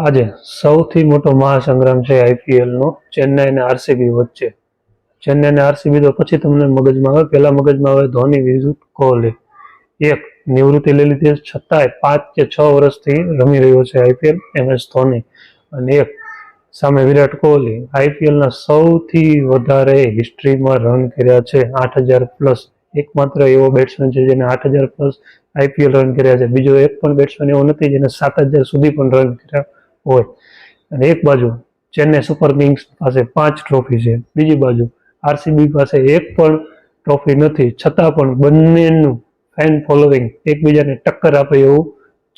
આજે સૌથી મોટો મહાસંગ્રામ છે આઈપીએલ નો ચેન્નઈ અને આરસીબી વચ્ચે. ચેન્નઈ અને આરસીબી તો પછી તમને મગજમાં આવે, પહેલા મગજમાં આવે ધોની વિરુદ્ધ કોહલી. એક નિવૃત્તિ લઈ લીધી છતાંય 5 કે 6 વર્ષથી રમી રહ્યો છે આઈપીએલ MS ધોની, અને એક સામે વિરાટ કોહલી. આઈપીએલના સૌથી વધારે હિસ્ટ્રીમાં રન કર્યા છે, 8,000+. એકમાત્ર એવો બેટ્સમેન છે જેને 8,000+ આઈપીએલ રન કર્યા છે. બીજો એક પણ બેટ્સમેન એવો નથી જેને 7,000 સુધી પણ રન કર્યા હોય. અને એક બાજુ ચેન્નઈ સુપર કિંગ્સ પાસે 5 ટ્રોફી છે, બીજી બાજુ આરસીબી પાસે એક પણ ટ્રોફી નથી, છતાં પણ બંનેનું ફેન ફોલોઈંગ એકબીજાને ટક્કર આપે એવું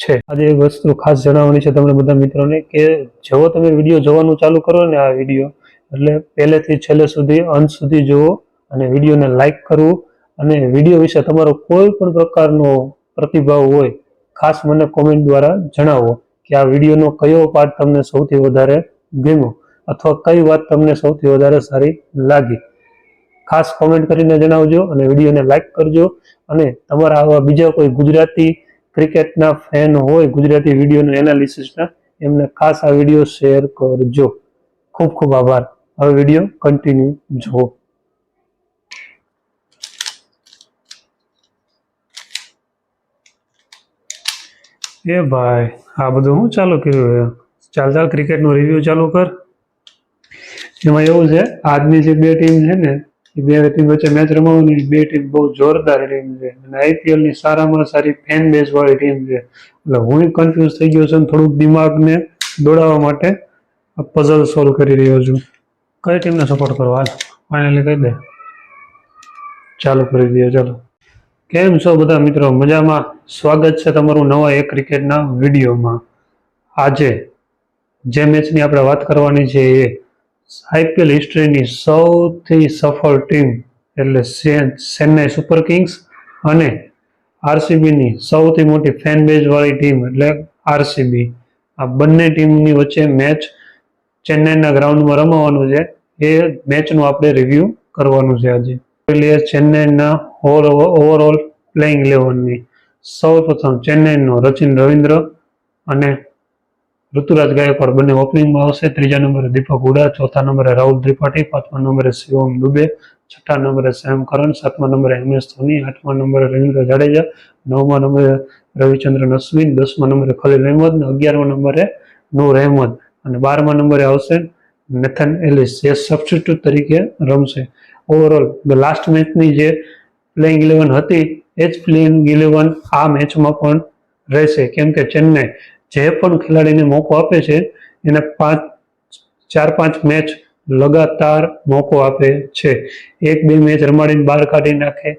છે. આજે એક વસ્તુ ખાસ જણાવવાની છે તમને બધા મિત્રોને કે જેવો તમે વિડીયો જોવાનું ચાલુ કરો ને, આ વિડીયો એટલે પહેલેથી છેલ્લે સુધી અંત સુધી જુઓ અને વિડીયોને લાઈક કરવું, અને વિડીયો વિશે તમારો કોઈ પણ પ્રકારનો પ્રતિભાવ હોય ખાસ મને કોમેન્ટ દ્વારા જણાવો કે આ વિડીયોનો કયો પાર્ટ તમને સૌથી વધારે ગમ્યો અથવા કઈ વાત તમને સૌથી વધારે સારી લાગી. ખાસ કોમેન્ટ કરીને જણાવજો અને વિડીયોને લાઈક કરજો. અને તમારા આવા બીજા કોઈ ગુજરાતી ક્રિકેટના ફેન હોય, ગુજરાતી વિડીયોના એનાલિસિસના, એમને ખાસ આ વિડીયો શેર કરજો. ખૂબ ખૂબ આભાર. હવે વિડીયો કન્ટિન્યુ જુઓ. એ ભાઈ, આ બધું હું ચાલુ કર્યું? ચાલ ક્રિકેટનો રિવ્યુ ચાલુ કર. એમાં એવું છે, આજની જે બે ટીમ છે ને, એ બે ટીમ વચ્ચે મેચ રમાવાની. બે ટીમ બહુ જોરદાર ટીમ છે અને આઈપીએલ ની સારામાં સારી ફેન બેઝ વાળી ટીમ છે. એટલે હું કન્ફ્યુઝ થઈ ગયો છું, થોડુંક દિમાગને દોડાવવા માટે આ પઝલ સોલ્વ કરી રહ્યો છું. કઈ ટીમને સપોર્ટ કરો? હાલ ફાઇનલી કહી દે. ચાલુ કરી દઈએ. ચાલો, કેમ છો બધા મિત્રો? મજામાં? સ્વાગત છે તમારું નવા એક ક્રિકેટના વિડીયોમાં. આજે જે મેચની આપણે વાત કરવાની છે એ આઈપીએલ હિસ્ટ્રીની સૌથી સફળ ટીમ એટલે ચેન્નઈ સુપર કિંગ્સ અને આરસીબીની સૌથી મોટી ફેન બેઝ વાળી ટીમ એટલે આરસીબી. આ બંને ટીમની વચ્ચે મેચ ચેન્નઈના ગ્રાઉન્ડમાં રમવાનું છે. એ મેચનું આપણે રિવ્યુ કરવાનું છે આજે. ચેન્નઈના ઓવરઓલ પ્લેઇંગ 11ની સૌ પ્રથમ ચેન્નઈનો રચિન રવિન્દ્ર અને ઋતુરાજ ગાયકવાડ બંને ઓપનિંગમાં આવશે. ત્રીજા નંબરે દીપક હુડા, ચોથા નંબરે રાહુલ ત્રિપાઠી, પાંચમા નંબરે શિવમ દુબે, છઠ્ઠા નંબરે સેમ કરન, સાતમા નંબરે MS ધોની, આઠમા નંબરે રવિન્દ્ર જાડેજા, નવમા નંબરે રવિચંદ્રન અશ્વિન, 10મા નંબરે ખલીલ અહેમદ, 11મા નંબરે નૂર અહેમદ અને 12મા નંબરે આવશે નેથન એલિસ, જે સબસ્ટિટ્યુટ તરીકે રમશે. ઓવરઓલ લાસ્ટ મેચની જે પ્લેઇંગ 11 હતી એ જ પ્લેઇંગ 11 આ મેચમાં પણ રહેશે, કેમ કે ચેન્નઈ જે પણ ખેલાડીને મોકો આપે છે એને 4-5 મેચ લગાતાર મોકો આપે છે. 1-2 મેચ રમાડીને બહાર કાઢી નાખે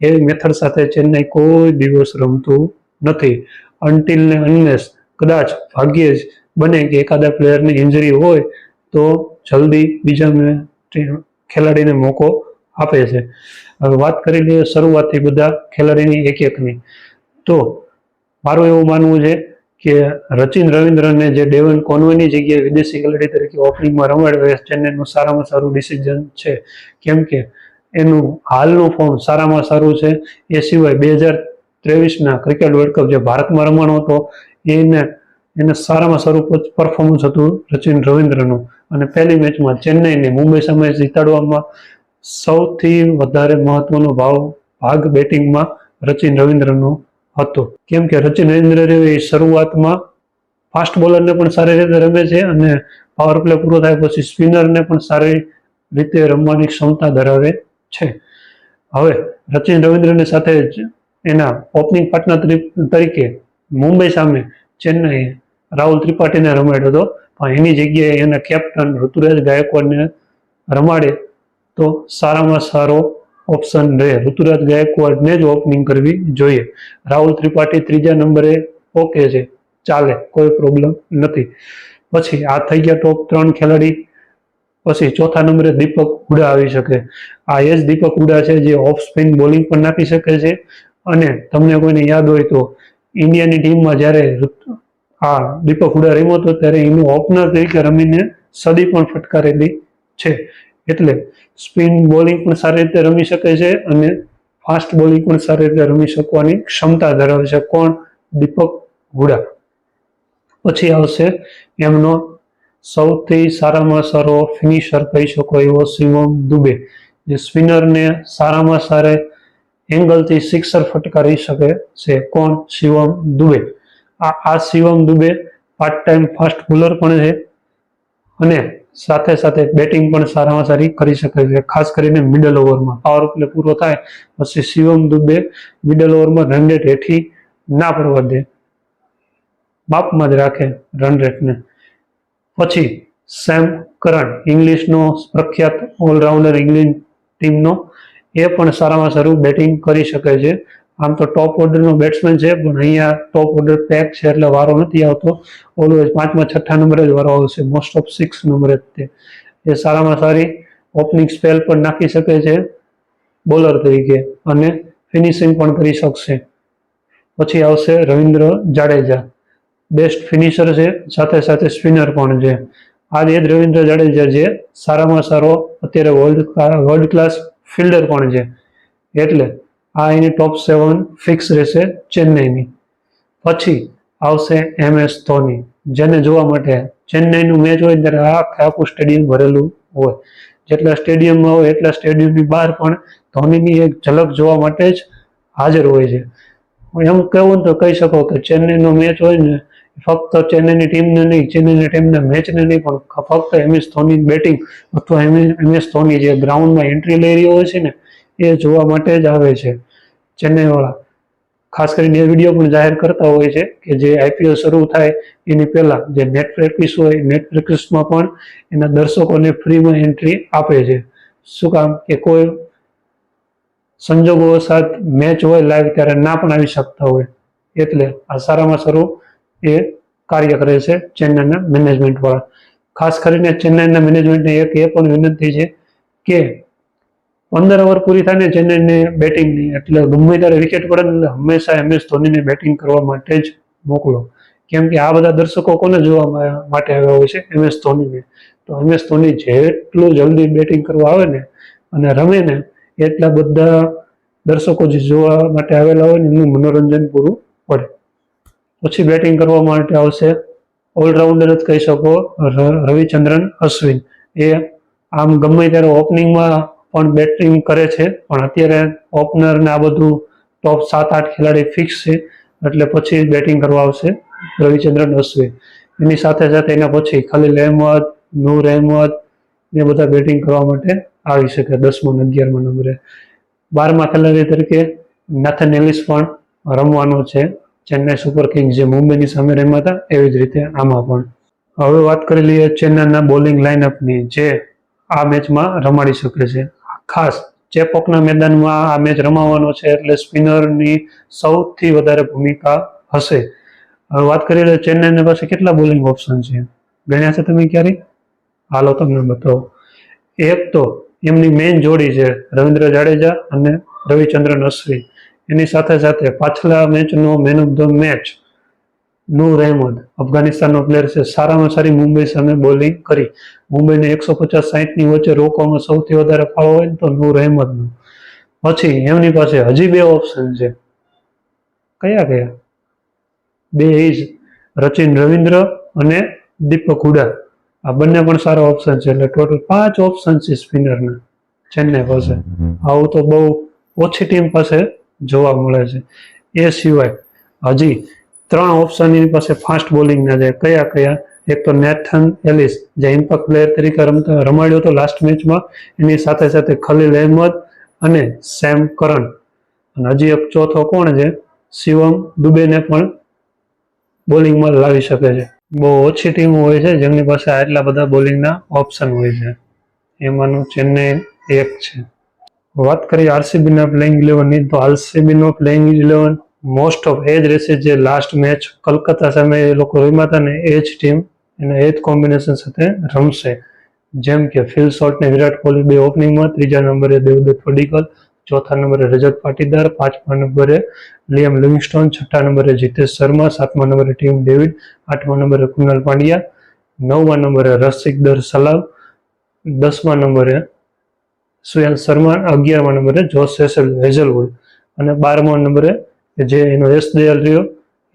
એવી મેથડ સાથે ચેન્નઈ કોઈ દિવસ રમતું નથી. અનટિલ ને અનલેસ કદાચ ભાગ્યે જ બને કે એકાદા પ્લેયરની ઇન્જરી હોય તો જલ્દી બીજા ખેલાડીને મોકો આપે છે. હવે વાત કરી લઈએ શરૂઆતથી બધા ખેલાડીની એક-એકની. તો મારું એવું માનવું છે કે રચિન રવિન્દ્રને જે ડેવન કોનવેની જગ્યાએ વિદેશી ખેલાડી તરીકે ઓપનિંગમાં રમાડ્યો એ ચેન્નઈનું સારામાં સારું ડિસિઝન છે, કેમ કે એનું હાલનું ફોર્મ સારામાં સારું છે. એ સિવાય 2023ના ક્રિકેટ વર્લ્ડ કપ જે ભારતમાં રમવાનો હતો એને સારામાં સારું પરફોર્મન્સ હતું રચિન રવિન્દ્રનું. અને પહેલી મેચમાં ચેન્નઈને મુંબઈ સામે જીતાડવામાં સૌથી વધારે મહત્વનો ભાગ બેટિંગમાં રચિન રવિન્દ્રનો હતો, કેમ કે રચિન રવિન્દ્ર શરૂઆતમાં ફાસ્ટ બોલરને પણ સારી રીતે રમે છે અને પાવર પ્લે પૂરો થાય પછી સ્પિનરને પણ સારી રીતે રમવાની ક્ષમતા ધરાવે છે. હવે રચિન રવિન્દ્રની સાથે જ એના ઓપનિંગ પાર્ટનર તરીકે મુંબઈ સામે ચેન્નઈ રાહુલ ત્રિપાઠીને રમાડ્યો હતો, પણ એની જગ્યાએ એના કેપ્ટન ઋતુરાજ ગાયકવાડને રમાડે તો સારામાં સારો ઓપ્શન રહે. ઋતુરાજ ગાયકવાડને જ ઓપનિંગ કરવી જોઈએ. રાહુલ ત્રિપાઠી ત્રીજા નંબરે ઓકે છે, ચાલે, કોઈ પ્રોબ્લેમ નથી. પછી આ થઈ ગયા ટોપ 3 ખેલાડી. પછી ચોથા નંબરે દીપક હુડા આવી શકે. આ એ જ દીપક હુડા છે જે ઓફ સ્પિન બોલિંગ પણ નાખી શકે છે. અને તમને કોઈને યાદ હોય તો ઇન્ડિયાની ટીમમાં જ્યારે આ દીપક હુડા રમ્યો હતો ત્યારે એનું ઓપનર તરીકે રમીને સદી પણ ફટકારેલી છે. એટલે સ્પિન બોલિંગ પણ સારી રીતે રમી શકે છે અને ફાસ્ટ બોલિંગ પણ સારી રીતે રમી શકવાની ક્ષમતા ધરાવે છે. કોણ? દીપક હુડા. પછી આવશે એમનો સૌથી સારામાં સારો ફિનિશર કહી શકો એવો શિવમ દુબે, જે સ્પિનરને સારામાં સારા એંગલથી સિક્સર ફટકારી શકે છે. કોણ? શિવમ દુબે. આ Shivam Dube part time fast bowler પણ છે અને સાથે સાથે બેટિંગ પણ સારામાં સારી કરી શકે છે, ખાસ કરીને મિડલ ઓવરમાં. પાવર પ્લે પૂરો થાય પછી શિવમ દુબે મિડલ ઓવરમાં રન રેટ હેઠી ના પડવા દે, માપમાં જ રાખે રન રેટને. પછી સેમ કરન, ઇંગ્લિશનો પ્રખ્યાત ઓલરાઉન્ડર ઇંગ્લેન્ડ ટીમનો, એ પણ સારામાં સારું બેટિંગ કરી શકે છે. આમ તો ટોપ ઓર્ડરનો બેટ્સમેન છે, પણ અહીંયા ટોપ ઓર્ડર પેક છે એટલે વારો નથી આવતો. ઓલવેઝ 5મા 6ઠ્ઠા નંબરે જ વારો આવશે, મોસ્ટ ઓફ 6 નંબરે જ તે. એ સારામાં સારી ઓપનિંગ સ્પેલ પણ નાખી શકે છે બોલર તરીકે અને ફિનિશિંગ પણ કરી શકશે. પછી આવશે રવિન્દ્ર જાડેજા, બેસ્ટ ફિનિશર છે, સાથે સાથે સ્પિનર પણ છે. આ જ રવિન્દ્ર જાડેજા જે સારામાં સારો અત્યારે વર્લ્ડ ક્લાસ ફિલ્ડર પણ છે, એટલે આ એની ટોપ 7 ફિક્સ રહેશે ચેન્નઈની. પછી આવશે MS ધોની, જેને જોવા માટે ચેન્નઈનું મેચ હોય ત્યારે આખું સ્ટેડિયમ ભરેલું હોય. જેટલા સ્ટેડિયમમાં હોય એટલા સ્ટેડિયમની બહાર પણ ધોનીની એક ઝલક જોવા માટે જ હાજર હોય છે. એમ કહેવું તો કહી શકો કે ચેન્નઈનો મેચ હોય ને, ફક્ત ચેન્નઈની ટીમને નહીં, ચેન્નઈની ટીમના મેચને નહીં, પણ ફક્ત MS ધોની બેટિંગ અથવા MS ધોની જે ગ્રાઉન્ડમાં એન્ટ્રી લઈ રહ્યો હોય છે ને, એ જોવા માટે જ આવે છે ચેન્નઈવાળા. ખાસ કરીને એ વિડીયો પણ જાહેર કરતા હોય છે કે જે IPL શરૂ થાય એની પહેલા જે નેટ પ્રેક્ટિસ હોય, નેટ પ્રેક્ટિસમાં પણ એના દર્શકોને ફ્રીમાં એન્ટ્રી આપે છે. શું કામ? કે કોઈ સંજોગો સાથ મેચ હોય લાઈવ ત્યારે ના પણ આવી શકતા હોય, એટલે આ સારામાં સારું એ કાર્ય કરે છે ચેન્નઈના મેનેજમેન્ટવાળા. ખાસ કરીને ચેન્નઈના મેનેજમેન્ટને એક એ પણ વિનંતી છે કે 15 ઓવર પૂરી થાય ને ચેન્નઈને બેટિંગની, એટલે ગમે ત્યારે વિકેટ પડે ને હંમેશા MS ધોનીને બેટિંગ કરવા માટે જ મોકલો. કેમ કે આ બધા દર્શકો કોને જોવા માટે આવ્યા હોય છે? MS ધોનીને. તો MS ધોની જેટલું જલ્દી બેટિંગ કરવા આવે ને અને રમે ને, એટલા બધા દર્શકો જે જોવા માટે આવેલા હોય ને એનું મનોરંજન પૂરું પડે. પછી બેટિંગ કરવા માટે આવશે ઓલરાઉન્ડર જ કહી શકો રવિચંદ્રન અશ્વિન. એ આમ ગમે ત્યારે ઓપનિંગમાં પણ બેટિંગ કરે છે, પણ અત્યારે ઓપનર ને આ બધું ટોપ 7-8 ખેલાડી ફિક્સ છે, એટલે પછી બેટિંગ કરવા આવશે રવિચંદ્રન અશ્વિન. એની સાથે સાથે એના પછી ખલીલ અહેમદ, નૂર અહેમદ એ બધા બેટિંગ કરવા માટે આવી શકે 10મા અને 11મા નંબરે. 12મા ખેલાડી તરીકે નાથન એલિસ પણ રમવાનો છે ચેન્નઈ સુપર કિંગ્સ, જે મુંબઈની સામે રમ્યા હતા એવી જ રીતે આમાં પણ. હવે વાત કરી લઈએ ચેન્નઈના બોલિંગ લાઇનઅપની, જે આ મેચમાં રમાડી શકે છે. ખાસ ચેપોકના મેદાનમાં આ મેચ રમાવાનો છે, એટલે સ્પિનરની સૌથી વધારે ભૂમિકા હશે. હવે વાત કરીએ તો ચેન્નઈની પાસે કેટલા બોલિંગ ઓપ્શન છે, ગણ્યા છે તમે ક્યારે? હાલો તમને બતાવો. એક તો એમની મેઇન જોડી છે રવિન્દ્ર જાડેજા અને રવિચંદ્રન અશ્વિન. એની સાથે સાથે પાછલા મેચનો man of the match Noor Ahmad, અફઘાનિસ્તાનનો પ્લેયર છે, સારામાં સારી મુંબઈ સામે બોલિંગ કરી. મુંબઈને 150-60ની વચ્ચે રોકવામાં સૌથી વધારે ફાળો હોય તો નૂર અહેમદનો. પછી એમની પાસે હજી 2 ઓપ્શન છે. કયા કયા? 2 ઇજ રચિન રવિન્દ્ર અને દીપક હુડા. આ બંને પણ સારા ઓપ્શન છે, એટલે ટોટલ 5 ઓપ્શન છે સ્પિનરના ચેન્નઈ પાસે. આવું તો બહુ ઓછી ટીમ પાસે જોવા મળે છે. એ સિવાય હજી 3 ઓપ્શન એની પાસે ફાસ્ટ બોલિંગના છે. કયા કયા? એક તો નેથન એલિસ, જે ઇમ્પેક્ટ પ્લેયર તરીકે રમાડ્યો હતો લાસ્ટ મેચમાં, એની સાથે સાથે ખલીલ અહેમદ અને સેમ કરન. અને હજી એક ચોથો કોણ છે? શિવમ દુબેને પણ બોલિંગમાં લાવી શકે છે. બહુ ઓછી ટીમો હોય છે જેમની પાસે આટલા બધા બોલિંગના ઓપ્શન હોય છે, એમાંનું ચેન્નઈ એક છે. વાત કરીએ RCBના પ્લેઇંગ 11ની, તો RCBનો પ્લેઇંગ 11 મોસ્ટ ઓફ એ જ રહેશે જે લાસ્ટ મેચ કલકત્તા સામે એ લોકો રમ્યા હતા ને, એ જ ટીમ અને એ જ કોમ્બિનેશન સાથે રમશે. જેમ કે ફિલ શોર્ટ ને વિરાટ કોહલી 2 ઓપનિંગમાં, 3જા નંબરે દેવદત્ત પડીકલ, 4થા નંબરે રજત પાટીદાર, 5મા નંબરે લિયમ લિવિંગસ્ટોન, 6ઠ્ઠા નંબરે જીતેશ શર્મા, 7મા નંબરે ટીમ ડેવિડ, 8મા નંબરે કુનાલ પાંડ્યા, 9મા નંબરે રસિકદર સલાવ, 10મા નંબરે સુયાલ શર્મા, 11મા નંબરે જોશ હેઝલવુડ અને 12મા નંબરે જે એનો યશ દયાલ રહ્યો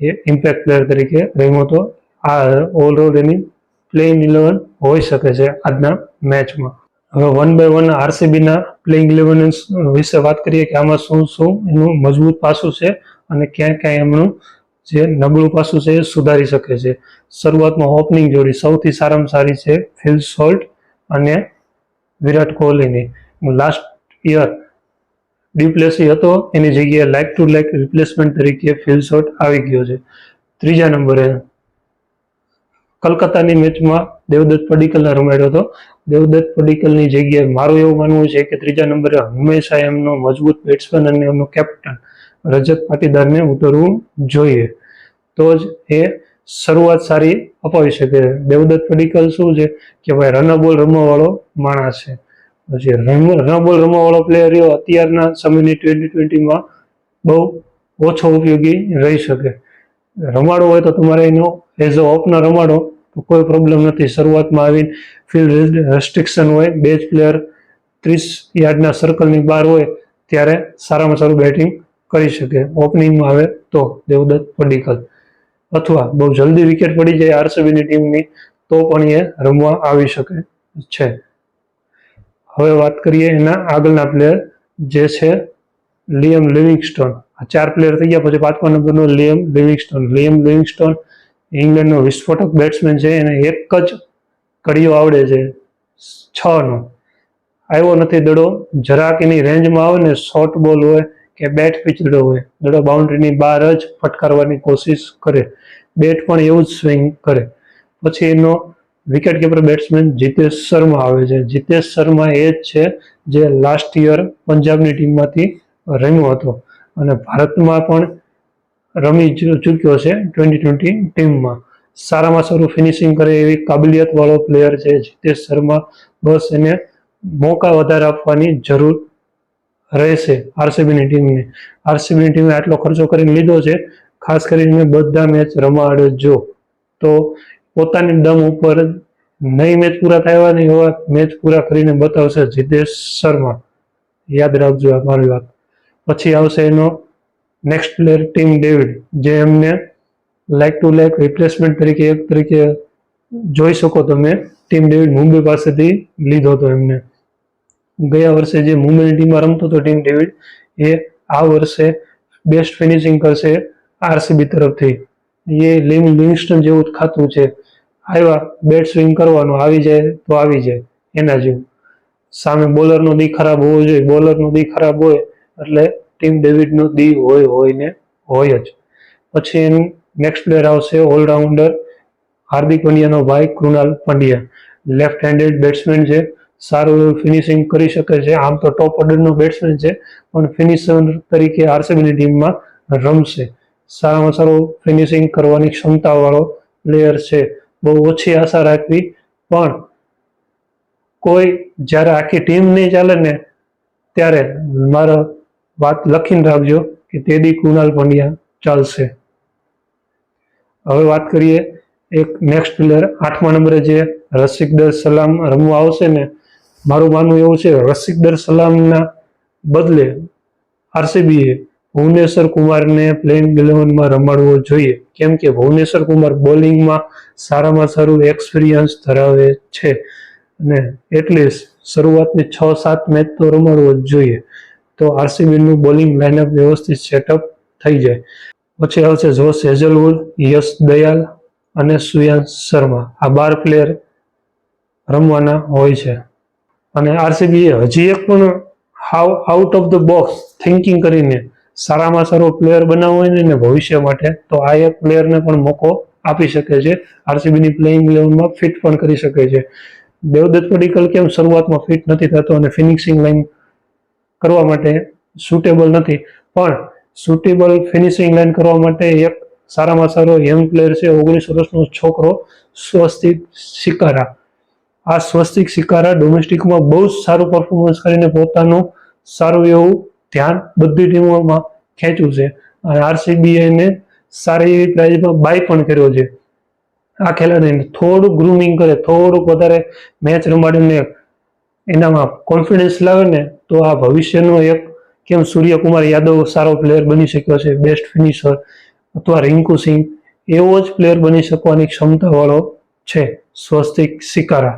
એ ઇમ્પેક્ટ પ્લેયર તરીકે રમ્યો હતો આ ઓલરાઉન્ડ એની પ્લેઇંગ 11 હોઈ શકે છે આજના મેચમાં. હવે 1 by 1 આરસીબીના પ્લેઇંગ 11 વિશે વાત કરીએ કે આમાં શું શું એનું મજબૂત પાસું છે અને ક્યાં ક્યાં એમનું જે નબળું પાસું છે એ સુધારી શકે છે. શરૂઆતમાં ઓપનિંગ જોડી સૌથી સારામાં સારી છે ફિલ સોલ્ટ અને વિરાટ કોહલીની. લાસ્ટ યર ડિપ્લેસી હતો, એની જગ્યાએ લાઇક ટુ લાઇક રિપ્લેસમેન્ટ તરીકે ફિલ સોલ્ટ આવી ગયો છે. ત્રીજા નંબરે કલકત્તાની મેચમાં દેવદત્ત પડીકલને રમાડ્યો હતો. દેવદત્ત પડીકલની જગ્યાએ મારું એવું માનવું છે કે ત્રીજા નંબરે હંમેશા એમનો મજબૂત બેટ્સમેન અને એમનો કેપ્ટન રજત પાટીદારને ઉતરવું જોઈએ, તો જ એ શરૂઆત સારી અપાવી શકે. દેવદત્ત પડીકલ શું છે કે ભાઈ રનબોલ રમવાવાળો માણસ છે. પછી રનબોલ રમવાવાળો પ્લેયર રહ્યો અત્યારના સમયની T20માં બહુ ઓછો ઉપયોગી રહી શકે. રમાડવો હોય તો તમારે એનો એઝ અ ઓપનર રમાડો તો કોઈ પ્રોબ્લેમ નથી. શરૂઆતમાં આવીને ફિલ્ડ રેસ્ટ્રિક્શન હોય, બે જ પ્લેયર 30 યાર્ડના સર્કલની બહાર હોય ત્યારે સારામાં સારું બેટિંગ કરી શકે. ઓપનિંગમાં આવે તો દેવદત્ત પડીકલ, અથવા બહુ જલ્દી વિકેટ પડી જાય આરસીબીની ટીમની તો પણ એ રમવા આવી શકે છે. હવે વાત કરીએ એના આગળના પ્લેયર જે છે લિયમ લિવિંગસ્ટોન. આ 4 પ્લેયર થઈ ગયા. પછી 5મા નંબરનો લિયમ લિવિંગસ્ટોન. લિયમ લિવિંગસ્ટોન ઇંગ્લેન્ડનો વિસ્ફોટક બેટ્સમેન છે. એને એક જ કડીઓ આવડે છે 6નો. આવ્યો નથી દડો, જરાક એની રેન્જમાં આવે ને શોર્ટ બોલ હોય કે બેટ પિચ દડો હોય, દડો બાઉન્ડ્રીની બહાર જ ફટકારવાની કોશિશ કરે, બેટ પણ એવું જ સ્વિંગ કરે. પછી એનો wicket keeper batsman Jitesh Sharma આવે છે. જીતેશ શર્મા એ જ છે જે લાસ્ટ યર પંજાબની ટીમમાંથી રમ્યો હતો અને ભારતમાં પણ રમી ચૂક્યો છે 2020 ટીમમાં. સારામાં સારું ફિનિશિંગ કરે એવી કાબિલિયત વાળો પ્લેયર છે જીતેશ શર્મા. બસ એને મોકા વધારે આપવાની જરૂર રહેશે આરસીબીની ટીમને. આરસીબીની ટીમે આટલો ખર્ચો કરીને લીધો છે, ખાસ કરીને બધા મેચ રમાડજો તો પોતાની દમ ઉપર નહીં મેચ પૂરા થયા ને એવા મેચ પૂરા કરીને બતાવશે જીતેશ શર્મા. યાદ રાખજો આ મારી વાત. પછી આવશે એનો નેક્સ્ટ પ્લેયર ટીમ ડેવિડ, જે એમને લાઇક ટુ લાઇક રિપ્લેસમેન્ટ તરીકે જોઈ શકો તમે. ટીમ ડેવિડ મુંબઈ પાસેથી લીધો હતો એમને. ગયા વર્ષે જે મુંબઈની ટીમમાં રમતો હતો ટીમ ડેવિડ, એ આ વર્ષે બેસ્ટ ફિનિશિંગ કરશે આરસીબી તરફથી. એ લિવિંગસ્ટન જેવું જ ખાતું છે. આવ્યા બેટ સ્વિંગ કરવાનું, આવી જાય તો આવી જાય એના જેવું. સામે બોલરનો દી ખરાબ હોવો જોઈએ. બોલરનો દી ખરાબ હોય એટલે ટીમ ડેવિડનો દી હોય ને હોય જ. પછી એનું નેક્સ્ટ પ્લેયર આવશે ઓલરાઉન્ડર હાર્દિક પંડ્યાનો ભાઈ Krunal Pandya. Left handed batsman છે, સારું એવું ફિનિશિંગ કરી શકે છે. આમ તો ટોપ ઓર્ડરનો બેટ્સમેન છે પણ ફિનિશર તરીકે આરસીબીની ટીમમાં રમશે. સારામાં સારું ફિનિશિંગ કરવાની ક્ષમતાવાળો પ્લેયર છે. બહુ ઓછી આશા રાખવી, પણ કોઈ જ્યારે આખી ટીમ નહીં ચાલે ને ત્યારે મારો વાત લખીને રાખજો કે તેદી કૃણાલ પંડ્યા ચાલશે. હવે વાત કરીએ એક નેક્સ્ટ પ્લેયર 8મા નંબરે જે રસિકદર સલામ રમવા આવશે ને, મારું માનવું એવું છે રસિકદર સલામના બદલે આરસીબીએ ભુવનેશ્વર કુમારને પ્લેઇંગ 11માં રમાડવો જોઈએ. કેમ કે ભુવનેશ્વર કુમાર બોલિંગમાં સારામાં સારું એક્સપિરિયન્સ ધરાવે છે અને એટલીસ્ટ શરૂઆતની 6-7 મેચ તો રમાડવો જ જોઈએ, તો આરસીબીનું બોલિંગ લાઇનઅપ વ્યવસ્થિત સેટઅપ થઈ જાય. પછી આવશે જોશ હેઝલવુડ, યશ દયાલ અને સુયાંશ શર્મા. આ 12 પ્લેયર રમવાના હોય છે. અને આરસીબીએ હજી એક પણ હાવ out of the box thinking કરીને સારામાં સારો પ્લેયર બનાવવો હોય ને ભવિષ્ય માટે, તો આ એક પ્લેયરને પણ મોકો આપી શકે છે. આરસીબીની પ્લેઇંગ 11માં ફિટ પણ કરી શકે છે. દેવદત્ત પડીકલ કેમ શરૂઆતમાં ફિટ નથી થતો અને ફિનિશિંગ લાઈન કરવા માટે સુટેબલ નથી, પણ સુટેબલ ફિનિશિંગ લાઈન કરવા માટે એક સારામાં સારો યંગ પ્લેયર છે 19 વર્ષનો છોકરો સ્વસ્તિક સિકારા. આ સ્વસ્તિક સિકારા ડોમેસ્ટિકમાં બહુ જ સારું પરફોર્મન્સ કરીને પોતાનું સારું એવું ધ્યાન બધી ટીમોમાં ખેંચ્યું છે અને આરસીબીએ એને સારી એવી પ્રાઇઝમાં બાય પણ કર્યો છે. આ ખેલાડીને થોડુંક ગ્રુમિંગ કરે, થોડુંક વધારે મેચ રમાડીને એનામાં કોન્ફિડન્સ લાવે ને તો આ ભવિષ્યનો એક, કેમ સૂર્યકુમાર યાદવ સારો પ્લેયર બની શક્યો છે, બેસ્ટ ફિનિશર, અથવા રિંકુ સિંહ એવો જ પ્લેયર બની શકવાની ક્ષમતાવાળો છે સ્વસ્તિક સિકારા.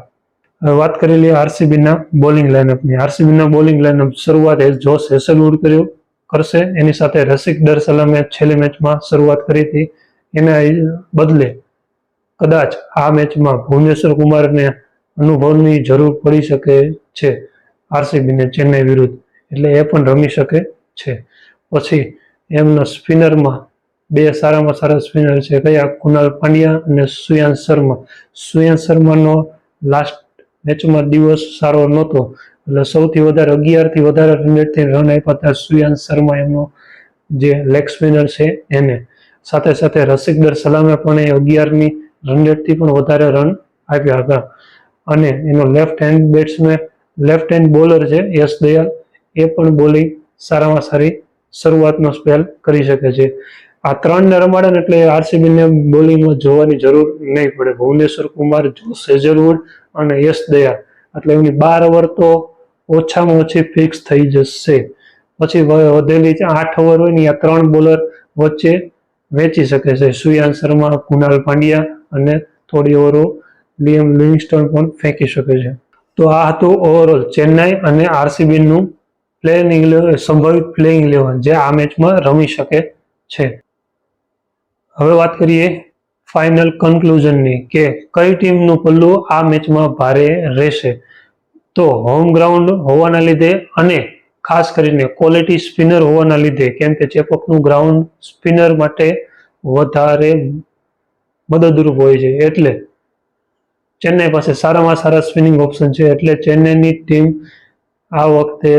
હવે વાત કરી લઈએ આરસીબીના બોલિંગ લાઇનઅપની. આરસીબીના બોલિંગ લાઇનઅપ શરૂઆત જોશ હેસલવુડ કરશે. એની સાથે રસિક દર સલામે છેલ્લી મેચમાં શરૂઆત કરી હતી. એના બદલે કદાચ આ મેચમાં ભુવનેશ્વર કુમારને અનુભવની જરૂર પડી શકે છે આરસીબીને ચેન્નઈ વિરુદ્ધ, એટલે એ પણ રમી શકે છે. પછી એમના સ્પિનરમાં બે સારામાં સારા સ્પિનર છે કયા? કુનાલ પાંડ્યા અને સુયાંશ શર્મા. સુયાંશ શર્માનો લાસ્ટ મેચમાં દિવસ સારો નહોતો, એટલે સૌથી વધારે 11થી વધારે રન આપ્યા હતા સુયાંશ શર્મા, એમનો જે લેગ સ્પિનર છે એને. સાથે સાથે રસિક દર સલામે પણ એ 11ની રન રેટથી પણ વધારે રન આપ્યા હતા. અને એનો લેફ્ટ હેન્ડ બોલર છે યશ દયાલ, એ પણ બોલિંગ સારામાં સારી શરૂઆતનો સ્પેલ કરી શકે છે. આ ત્રણને રમાડે ને એટલે આરસીબીને બોલિંગમાં જોવાની જરૂર નહીં પડે. ભુવનેશ્વર કુમાર, જોશ હેઝલવુડ અને યશ દયાલ, એટલે એમની 12 ઓવર તો ઓછામાં ઓછી ફિક્સ થઈ જશે. પછી વધેલી 8 ઓવર હોય ને આ ત્રણ બોલર વચ્ચે વેચી શકે છે. સુયાંશ શર્મા, કુનાલ પાંડ્યા અને થોડી ઓવરો લિયમ લિવિંગસ્ટન પણ ફેંકી શકે છે. તો આ હતું ઓવરઓલ ચેન્નાઈ અને આરસીબીનું સંભવિત પ્લેઇંગ 11 જે આ મેચમાં રમી શકે છે. હવે વાત કરીએ ફાઇનલ કન્ક્લુઝનની કે કઈ ટીમનું પલ્લું આ મેચમાં ભારે રહેશે. તો હોમ ગ્રાઉન્ડ હોવાના લીધે અને ખાસ કરીને ક્વોલિટી સ્પિનર હોવાના લીધે, કેમ કે ચેપોકનું ગ્રાઉન્ડ સ્પિનર માટે વધારે મદદરૂપ હોય છે, એટલે ચેન્નઈ પાસે સારામાં સારા સ્પિનિંગ ઓપ્શન છે, એટલે ચેન્નઈની ટીમ આ વખતે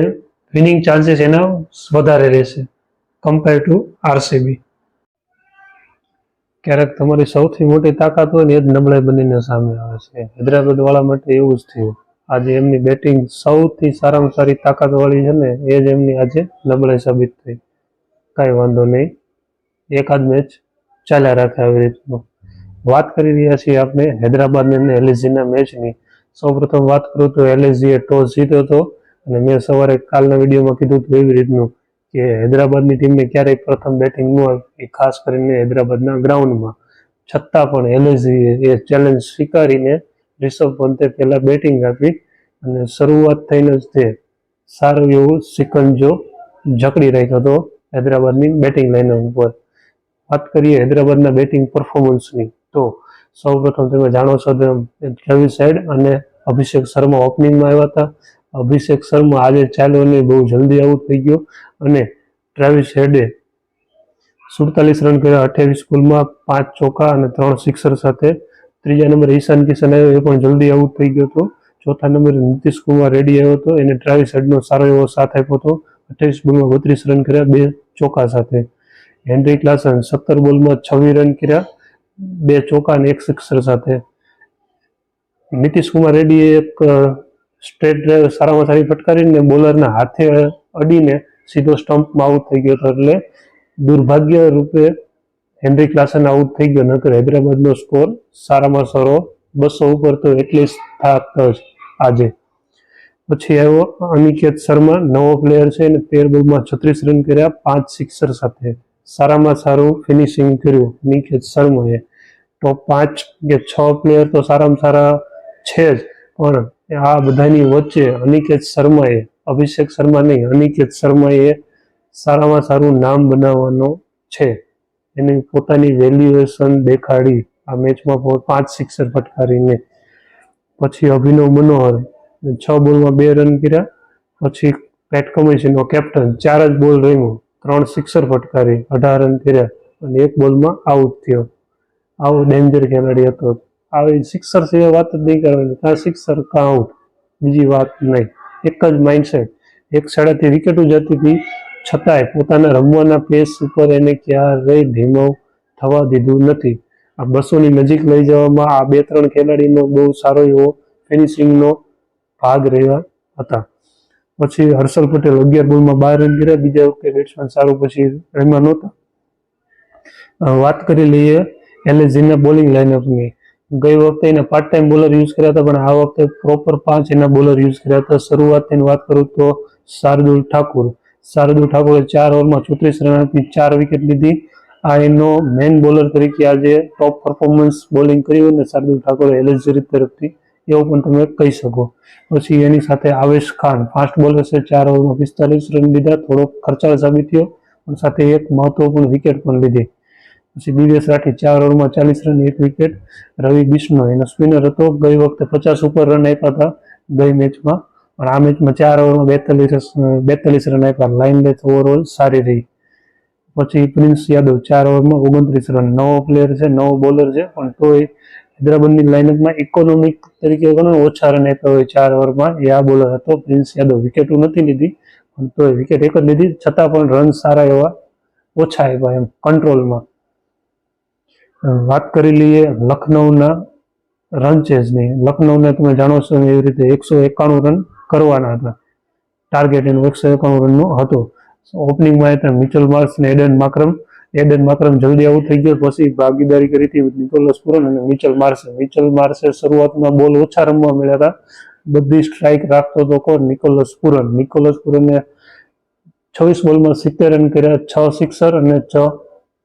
વિનિંગ ચાન્સીસ એના વધારે રહેશે કમ્પેર ટુ આરસીબી. ક્યારેક તમારી સૌથી મોટી તાકાત હોય ને એ જ નબળાઈ બનીને સામે આવે છે. હૈદરાબાદ વાળા માટે એવું જ થયું. આજે એમની બેટિંગ સૌથી સારામાં સારી તાકાતવાળી છે ને એ જ એમની આજે નબળાઈ સાબિત થઈ. કાંઈ વાંધો નહીં, એકાદ મેચ ચાલ્યા રાખે આવી રીતનું. વાત કરી રહ્યા છીએ આપણે હૈદરાબાદ અને એલએસજીના મેચની. સૌપ્રથમ વાત કરું તો એલએસજીએ ટોસ જીત્યો હતો અને મેં સવારે કાલના વિડીયોમાં કીધું હતું એવી રીતનું કે હૈદરાબાદની ટીમને ક્યારેય પ્રથમ બેટિંગ ન આપી, ખાસ કરીને હૈદરાબાદના ગ્રાઉન્ડમાં. છતાં પણ એલએસજીએ એ ચેલેન્જ સ્વીકારીને રિષભ પંતે પહેલા બેટિંગ આપી અને શરૂઆત થઈને જ તે સારું એવું સિકંજો જકડી રાખ્યો હતો હૈદરાબાદની બેટિંગ લાઇનઅપ ઉપર. વાત કરીએ હૈદરાબાદના બેટિંગ પરફોર્મન્સની તો સૌપ્રથમ તમે જાણો છો તેમ ટ્રેવિસ હેડ અને અભિષેક શર્મા ઓપનિંગમાં આવ્યા હતા. અભિષેક શર્મા આજે ચાલ્યો નહીં, બહુ જલ્દી આઉટ થઈ ગયો અને ટ્રેવિસ હેડે 47 રન કર્યા 28 બોલમાં, 5 ચોકા અને 3 સિક્સર સાથે. ત્રીજા નંબરે ઈશાન કિશન આવ્યો, એ પણ જલ્દી આઉટ થઈ ગયો હતો. ચોથા નંબરે નીતિશ કુમાર રેડ્ડી આવ્યો હતો, એને ટ્રેવિસ હેડનો સારો એવો સાથ આપ્યો હતો. 28 બોલમાં 32 રન કર્યા 2 ચોકા સાથે. હેનરી ક્લાસન 17 બોલમાં 26 રન કર્યા 2 ચોકા અને 1 સિક્સર સાથે. નીતિશ કુમાર રેડ્ડીએ એક સ્ટ્રેટ ડ્રાઈવ સારામાં સારી ફટકારીને બોલરના હાથે અડીને સીધો સ્ટમ્પમાં આઉટ થઈ ગયો હતો, એટલે દુર્ભાગ્ય રૂપે હેનરી ક્લાસન આઉટ થઈ ગયો. નકર હૈદરાબાદનો સ્કોર સારામાં સારો 200 ઉપર તો એટલીસ્ટ થાત જ આજે. પછી આવ્યો અનિકેત શર્મા, નવો પ્લેયર છે અને 13 બોલમાં 36 રન કર્યા 5 સિક્સર સાથે. સારામાં સારું ફિનિશિંગ કર્યું અનિકેત શર્માએ. ટોપ 5 કે 6 પ્લેયર તો સારામાં સારા છે જ, પણ આ બધાની વચ્ચે અનિકેત શર્માએ, અભિષેક શર્મા નહીં, અનિકેત શર્માએ સારામાં સારું નામ બનાવવાનો છે. એની પોતાની વેલ્યુએશન દેખાડી આ મેચમાં 5 સિક્સર ફટકારીને. પછી અભિનવ મનોહર 6 બોલમાં 2 રન કર્યા. પછી પેટ કમિન્સનો કેપ્ટન 4 જ બોલ રમ્યો, 3 સિક્સર ફટકારી 18 રન કર્યા અને 1 બોલમાં આઉટ થયો. આવો ડેન્જર ખેલાડી હતો. આવી સિક્સર સિવાય વાત જ નહીં કરવાની, કાં સિક્સર કાં આઉટ, બીજી વાત નહીં. એક જ માઇન્ડસેટ. એક સાડાથી વિકેટો જતી હતી છતાંય પોતાના રમવાના પેસ ઉપર એને ક્યારેય ધીમો થવા દીધું નથી. આ 200ની નજીક લઈ જવામાં આ 2-3 ખેલાડીનો બહુ સારો એવો ફિનિશિંગનો ભાગ રહ્યા હતા. પછી હર્ષલ પટેલ 11 બોલમાં 12 રન કર્યા, બીજા વખતે બેટ્સમેન સારું પછી રમ્યા નહોતા. વાત કરી લઈએ એલએસજીના બોલિંગ લાઇનઅપની. ગઈ વખતે એને પાર્ટ ટાઈમ બોલર યુઝ કર્યા હતા, પણ આ વખતે પ્રોપર 5 એના બોલર યુઝ કર્યા હતા. શરૂઆતની વાત કરું તો શાર્દુલ ઠાકુરે 4 ઓવરમાં 34 રન આપી 4 વિકેટ લીધી આ એનો મેઇન બોલર તરીકે આજે ટોપ પરફોર્મન્સ બોલિંગ કર્યું અને શાર્દુલ ઠાકોર એલએસજી તરફથી, એવું પણ તમે કહી શકો. પછી એની સાથે આવેશ ખાન ફાસ્ટ બોલર છે, 4 ઓવરમાં 45 રન લીધા, થોડો ખર્ચાળ સાબિત થયો પણ સાથે એક મહત્વપૂર્ણ વિકેટ પણ લીધી. પછી દિવેશ રાઠી 4 ઓવરમાં 40 રન, 1 વિકેટ. રવિ બિશ્નોઈ એનો સ્પિનર હતો, ગઈ વખતે 50 ઉપર રન આપ્યા હતા ગઈ મેચમાં, પણ આ મેચમાં 4 ઓવરમાં 42 રન આપ્યા. લાઇન લેન્થ ઓવરઓલ સારી રહી. પછી પ્રિન્સ યાદવ 4 ઓવરમાં 29 રન, નવો પ્લેયર છે, નવો બોલર છે, પણ તોય હૈદરાબાદની લાઇનઅપમાં ઇકોનોમિક તરીકે ઘણો ઓછા રન આપ્યા હોય 4 ઓવરમાં, એ આ બોલર હતો પ્રિન્સ યાદવ. વિકેટો નથી લીધી પણ તોય વિકેટ એક જ લીધી, છતાં પણ રન સારા એવા ઓછા આપ્યા એમ કંટ્રોલમાં. વાત કરી લઈએ લખનૌના રન ચેઝની. લખનૌને તમે જાણો છો એવી રીતે 191 રન કરવાના હતા, ટાર્ગેટ એનું 191 રનનો હતો. ઓપનિંગમાં હતા મિચેલ માર્શ અને એડન માક્રમ જલ્દી આઉટ થઈ ગયો, પછી ભાગીદારી કરી હતી નિકોલસ પુરન અને મિચેલ માર્શે શરૂઆતમાં બોલ ઓછા રમવા મળ્યા હતા, બધી સ્ટ્રાઇક રાખતો હતો કોણ? નિકોલસ પુરને 26 બોલમાં 70 રન કર્યા, 6 સિક્સર અને 6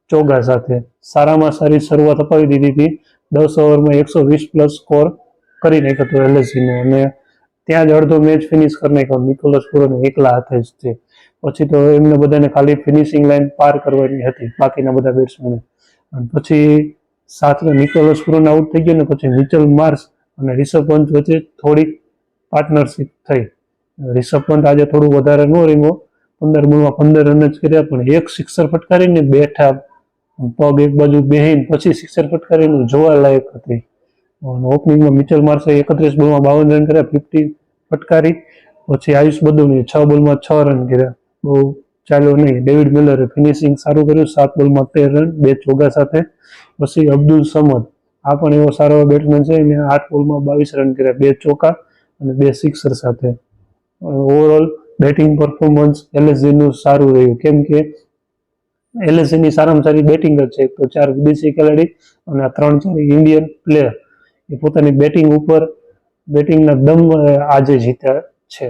ચોગ્ગા સાથે સારામાં સારી શરૂઆત અપાવી દીધી હતી. 10 ઓવરમાં 120 પ્લસ સ્કોર કરી નાખ્યો હતો એલએસજીનો, અને ત્યાં જ અડધો મેચ ફિનિશ કરી નાખ્યો નિકોલસ પુરન એકલા હાથે જ છે. પછી તો એમને બધાને ખાલી ફિનિશિંગ લાઇન પાર કરવાની હતી બાકીના બધા બેટ્સમેને. પછી સાથમાં નિકોલસ પુરન આઉટ થઈ ગયો ને પછી મિચેલ માર્શ અને રિષભ પંત વચ્ચે થોડીક પાર્ટનરશિપ થઈ. રિષભ પંત આજે થોડું વધારે ન રમ્યો, 15 બોલમાં 15 રન જ કર્યા, પણ એક સિક્સર ફટકારીને બેઠા પગ એક બાજુ બેહીને પછી સિક્સર ફટકારીને જોવાલાયક હતી. ઓપનિંગમાં મિચેલ માર્શે 31 બોલમાં 52 રન કર્યા, 50 ફટકારી. પછી આયુષ બદુનીએ 6 બોલમાં 6 રન કર્યા, બહુ ચાલ્યો નહીં. ડેવિડ મિલરે ફિનિશિંગ સારું કર્યું, 7 બોલમાં 13 રન, 2 ચોગ્ગા સાથે. પછી અબ્દુલ સમદ, આ પણ એવો સારો બેટ્સમેન છે, એને 8 બોલમાં 22 રન કર્યા, 2 ચોગ્ગા અને 2 સિક્સર સાથે. ઓવરઓલ બેટિંગ પરફોર્મન્સ એલએસજીનું સારું રહ્યું, કેમ કે એલએસજીની સારામાં સારી બેટિંગ જ છે. તો 4 વિદેશી ખેલાડી અને આ 3-4 ઇન્ડિયન પ્લેયર એ પોતાની બેટિંગના દમ આજે જીત્યા છે.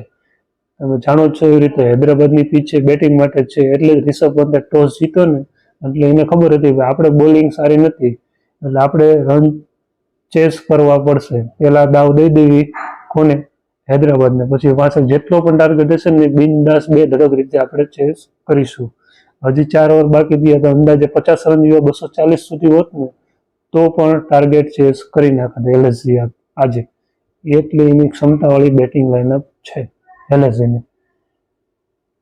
તમે જાણો છો એવી રીતે હૈદરાબાદની પીચ છે બેટિંગ માટે જ છે, એટલે જ રિષભ પંતે ટોસ જીત્યો ને, એટલે એને ખબર હતી કે આપણે બોલિંગ સારી નથી, એટલે આપણે રન ચેસ કરવા પડશે, પેલા દાવ દઈ દેવી કોને? હૈદરાબાદને. પછી પાછળ જેટલો પણ ટાર્ગેટ હશે ને બિનદાસ 2 ધડક રીતે આપણે ચેસ કરીશું. હજી 4 ઓવર બાકી થયા તો અંદાજે 50 રન જેવા 240 સુધી હોત ને તો પણ ટાર્ગેટ ચેસ કરી નાખત એલએસજી આજે, એટલી એની ક્ષમતાવાળી બેટિંગ લાઇનઅપ છે એલએસજીની.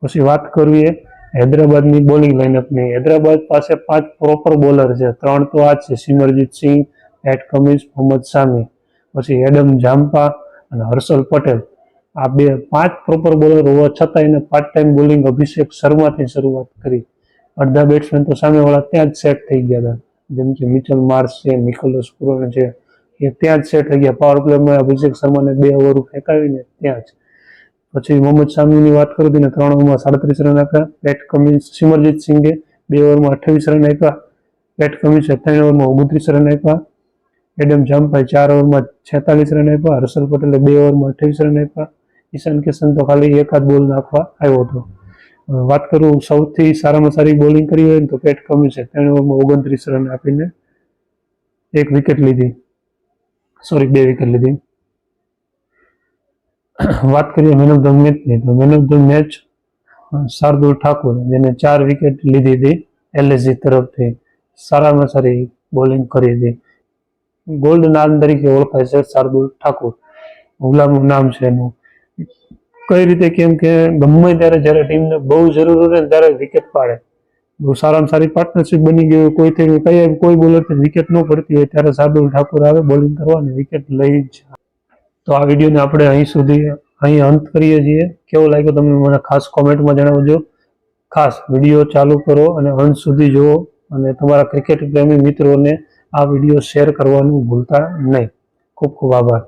પછી વાત કરીએ હૈદરાબાદની બોલિંગ લાઇનઅપની. હૈદરાબાદ પાસે 5 પ્રોપર બોલર છે, 3 તો આ જ છે, સિમરજીત સિંહ, પેટ કમિન્સ, મોહમ્મદ શામી, પછી એડમ જામ્પા અને હર્ષલ પટેલ. આ 5 પ્રોપર બોલર હોવા છતાં એને પાર્ટ ટાઈમ બોલિંગ અભિષેક શર્માથી શરૂઆત કરી. અડધા બેટ્સમેન તો સામેવાળા ત્યાં જ સેટ થઈ ગયા હતા, જેમ કે મિચેલ માર્શ છે, નિકોલસ પુરન છે, એ ત્યાં જ સેટ થઈ ગયા. પાવર પ્લેમાં અભિષેક શર્માને 2 ઓવર ફેંકાવીને ત્યાં જ. પછી મોહમ્મદ શામીની વાત કરું ને 3 ઓવરમાં 37 રન આપ્યા. પેટ કમિન્સ, સિમરજીત સિંઘે 2 ઓવરમાં 28 રન આપ્યા, પેટ કમિન્સે 3 ઓવરમાં 29 રન આપ્યા, એડમ જામ્પાએ 4 ઓવરમાં 46 રન આપ્યા, હર્ષલ પટેલે 2 ઓવરમાં 28 રન આપ્યા, ઈશાન કિશન તો ખાલી એકાદ બોલ નાખવા આવ્યો હતો. વાત કરું સૌથી સારામાં સારી બોલિંગ કરી હોય ને તો પેટ કમિન્સે 3 ઓવરમાં 29 રન આપીને 2 વિકેટ લીધી. વાત કરીએ મેન ઓફ ધ મેચની, તો main of the match Shardul Thakur, જેને 4 વિકેટ લીધી હતી એલએસજી તરફથી, સારામાં સારી બોલિંગ કરી હતી. ગોલ્ડ નામ તરીકે ઓળખાય છે શાર્દુલ ઠાકુર, ગુલામનું નામ છે એનું. કઈ રીતે? કેમ કે ગમે ત્યારે જ્યારે ટીમને બહુ જરૂર હોય ને ત્યારે વિકેટ પાડે. બહુ સારામાં સારી પાર્ટનરશિપ બની ગઈ હોય, કોઈ બોલરથી વિકેટ ન પડતી હોય ત્યારે શાર્દુલ ઠાકુર આવે બોલિંગ કરવાની, વિકેટ લઈ જ. તો આ વિડીયોને આપણે અહીં અંત કરીએ છીએ. કેવો લાગ્યો તમને મને ખાસ કોમેન્ટમાં જણાવજો. ખાસ વિડીયો ચાલુ કરો અને અંત સુધી જુઓ, અને તમારા ક્રિકેટ પ્રેમી મિત્રોને આ વિડીયો શેર કરવાનું ભૂલતા નહીં. ખૂબ ખૂબ આભાર.